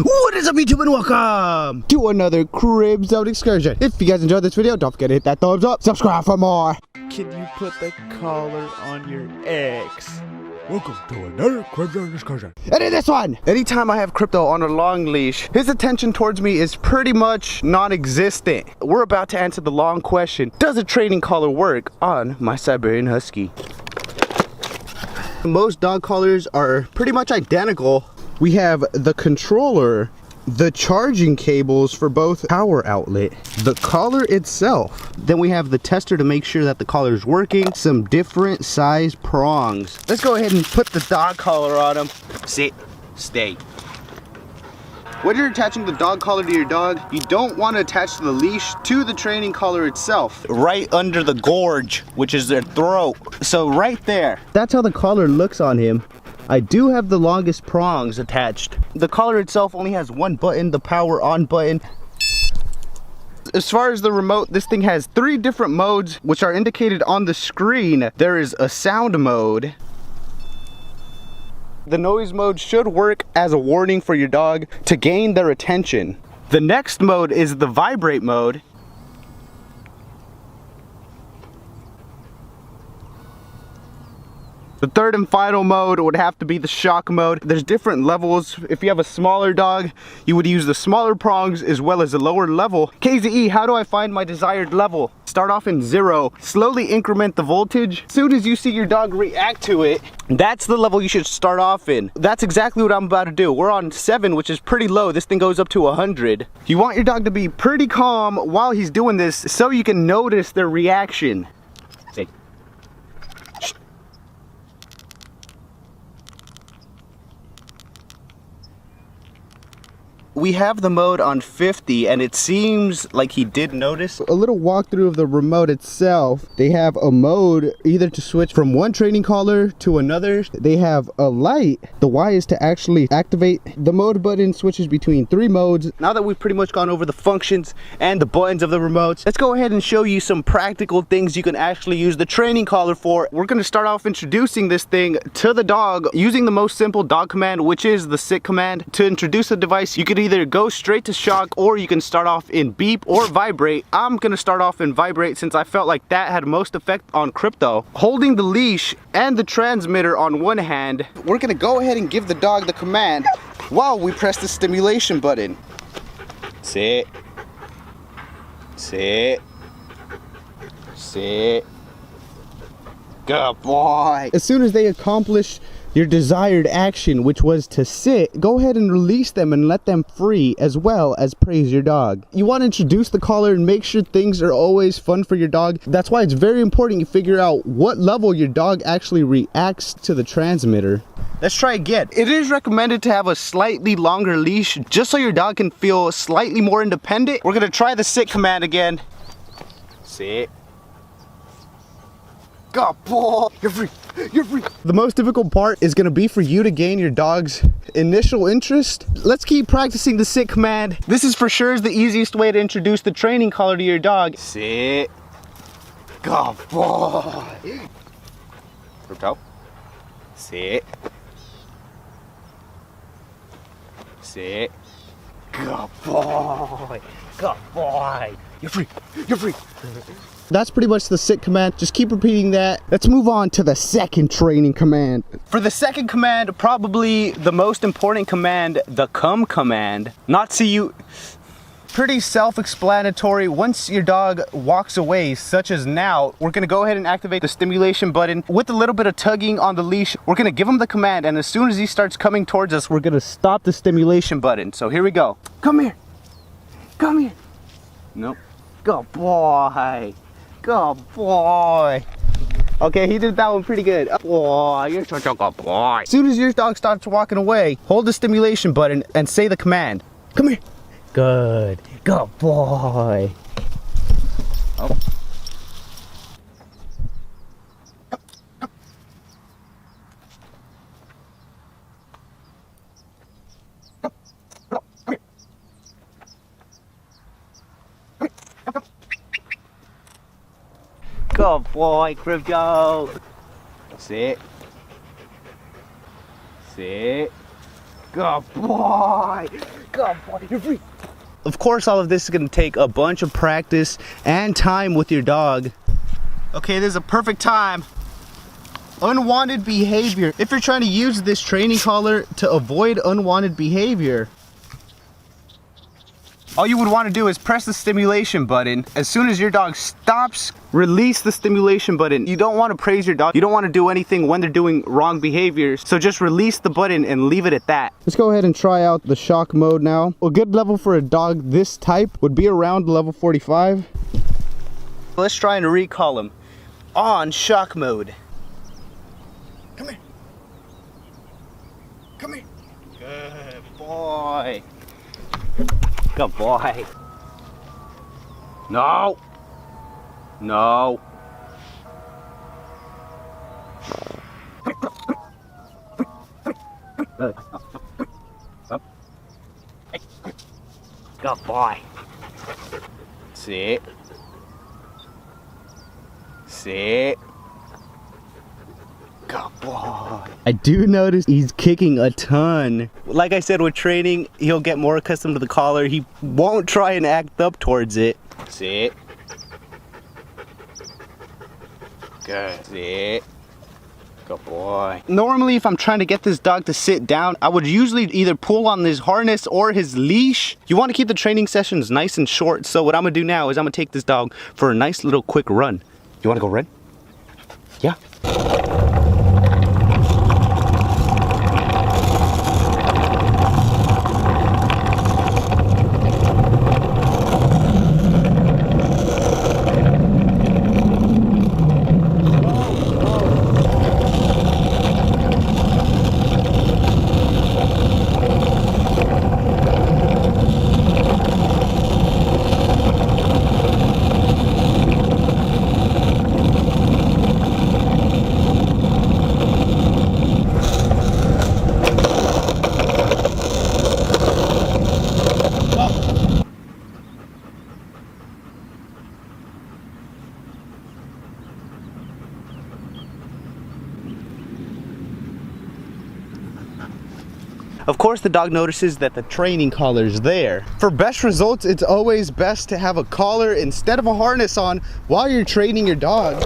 What is up, YouTube, and welcome to another Crib Zone excursion. If you guys enjoyed this video, don't forget to hit that thumbs up, subscribe for more. Can you put the collar on your ex? Welcome to another Crib Zone excursion. And in this one, anytime I have Crypto on a long leash, his attention towards me is pretty much non-existent. We're about to answer the long question: does a training collar work on my Siberian Husky? Most dog collars are pretty much identical. We have the controller, the charging cables for both power outlet, the collar itself. Then we have the tester to make sure that the collar is working, some different size prongs. Let's go ahead and put the dog collar on him. Sit, stay. When you're attaching the dog collar to your dog, you don't want to attach the leash to the training collar itself. Right under the gorge, which is their throat. So right there. That's how the collar looks on him. I do have the longest prongs attached. The collar itself only has one button, the power on button. As far as the remote, this thing has 3 different modes, which are indicated on the screen. There is a sound mode. The noise mode should work as a warning for your dog to gain their attention. The next mode is the vibrate mode. The third and final mode would have to be the shock mode. There's different levels. If you have a smaller dog, you would use the smaller prongs as well as a lower level. KZE, how do I find my desired level? Start off in 0, slowly increment the voltage. As soon as you see your dog react to it, that's the level you should start off in. That's exactly what I'm about to do. We're on 7, which is pretty low. This thing goes up to 100. You want your dog to be pretty calm while he's doing this so you can notice their reaction. Say, shh. We have the mode on 50, and it seems like he did notice. A little walkthrough of the remote itself. They have a mode either to switch from one training collar to another. They have a light. The Y is to actually activate. The mode button switches between 3 modes. Now that we've pretty much gone over the functions and the buttons of the remotes, let's go ahead and show you some practical things you can actually use the training collar for. We're going to start off introducing this thing to the dog using the most simple dog command, which is the sit command. To introduce the device, you could either go straight to shock, or you can start off in beep or vibrate. I'm gonna start off in vibrate since I felt like that had most effect on Crypto. Holding the leash and the transmitter on one hand, we're gonna go ahead and give the dog the command while we press the stimulation button. Sit, sit, sit. Good boy. As soon as they accomplish your desired action, which was to sit, go ahead and release them and let them free, as well as praise your dog. You want to introduce the collar and make sure things are always fun for your dog. That's why it's very important you figure out what level your dog actually reacts to the transmitter. Let's try again. It is recommended to have a slightly longer leash just so your dog can feel slightly more independent. We're gonna try the sit command again. Sit. Good boy. You're free. You're free. The most difficult part is going to be for you to gain your dog's initial interest. Let's keep practicing the sit command. This is for sure the easiest way to introduce the training collar to your dog. Sit. Good boy. Crypto. Sit. Sit. Good boy. Good boy. You're free. You're free. That's pretty much the sit command. Just keep repeating that. Let's move on to the second training command. For the second command, probably the most important command, the come command. Not see you. Pretty self-explanatory. Once your dog walks away, such as now, we're gonna go ahead and activate the stimulation button. With a little bit of tugging on the leash, we're gonna give him the command, and as soon as he starts coming towards us, we're gonna stop the stimulation button. So here we go. Come here. Come here. Nope. Good boy. Good boy. Okay, he did that one pretty good. Boy, you're such a good boy. As soon as your dog starts walking away, hold the stimulation button and say the command. Come here. Good. Good boy. Oh. Good boy, Crypto. Sit. Sit. Good boy. Good boy, you're free. Of course, all of this is gonna take a bunch of practice and time with your dog. Okay, this is a perfect time. Unwanted behavior. If you're trying to use this training collar to avoid unwanted behavior, all you would want to do is press the stimulation button. As soon as your dog stops, release the stimulation button. You don't want to praise your dog. You don't want to do anything when they're doing wrong behaviors. So just release the button and leave it at that. Let's go ahead and try out the shock mode now. A good level for a dog this type would be around level 45. Let's try and recall him on shock mode. Come here. Come here. Good boy. Good boy. No. No. Good boy. Sit. Sit. Good boy. I do notice he's kicking a ton. Like I said, with training, he'll get more accustomed to the collar. He won't try and act up towards it. Sit. Good. Sit. Good boy. Normally, if I'm trying to get this dog to sit down, I would usually either pull on his harness or his leash. You want to keep the training sessions nice and short. So what I'm gonna do now is I'm gonna take this dog for a nice little quick run. You wanna go run? Yeah. Of course, the dog notices that the training collar is there. For best results, it's always best to have a collar instead of a harness on while you're training your dog.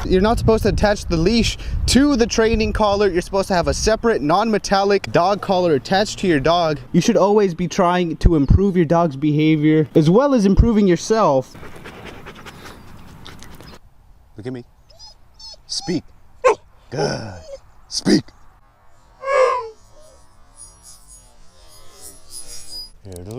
You're not supposed to attach the leash to the training collar. You're supposed to have a separate non-metallic dog collar attached to your dog. You should always be trying to improve your dog's behavior as well as improving yourself. Look at me. Speak. Good. Speak.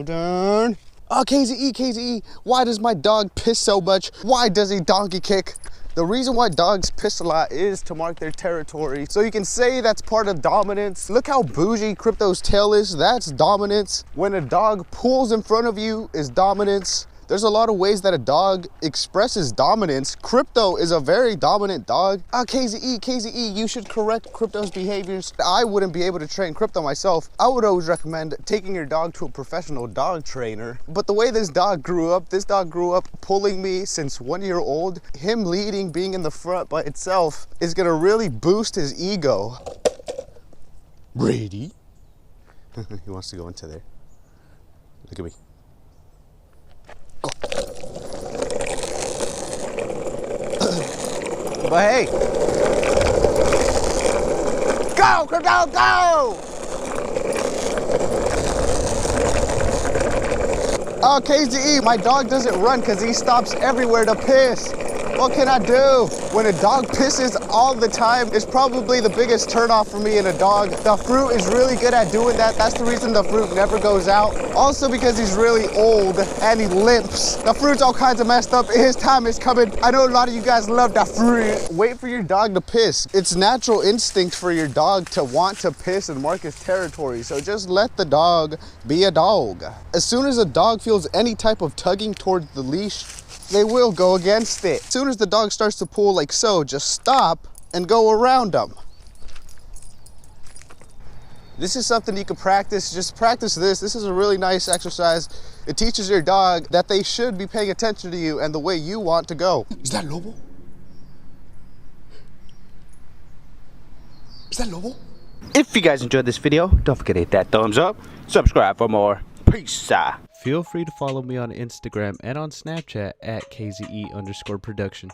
Darn. Oh, KZE, why does my dog piss so much? Why does he donkey kick? The reason why dogs piss a lot is to mark their territory. So you can say that's part of dominance. Look how bougie Crypto's tail is. That's dominance. When a dog pulls in front of you is dominance. There's a lot of ways that a dog expresses dominance. Crypto is a very dominant dog. KZE, you should correct Crypto's behaviors. I wouldn't be able to train Crypto myself. I would always recommend taking your dog to a professional dog trainer. But the way this dog grew up pulling me since 1 year old. Him leading, being in the front by itself is gonna really boost his ego. Brady. He wants to go into there. Look at me. But hey, go, Crypto, go! Oh, KZE, my dog doesn't run because he stops everywhere to piss. What can I do? When a dog pisses all the time, it's probably the biggest turnoff for me in a dog. The fruit is really good at doing that. That's the reason the fruit never goes out. Also because he's really old and he limps. The fruit's all kinds of messed up. His time is coming. I know a lot of you guys love that fruit. Wait for your dog to piss. It's natural instinct for your dog to want to piss and mark his territory. So just let the dog be a dog. As soon as a dog feels any type of tugging towards the leash, they will go against it. As soon as the dog starts to pull like so, just stop and go around them. This is something you can practice. Just practice this. This is a really nice exercise. It teaches your dog that they should be paying attention to you and the way you want to go. Is that Lobo? Is that Lobo? If you guys enjoyed this video, don't forget to hit that thumbs up. Subscribe for more. Peace out. Feel free to follow me on Instagram and on Snapchat at KZE_production.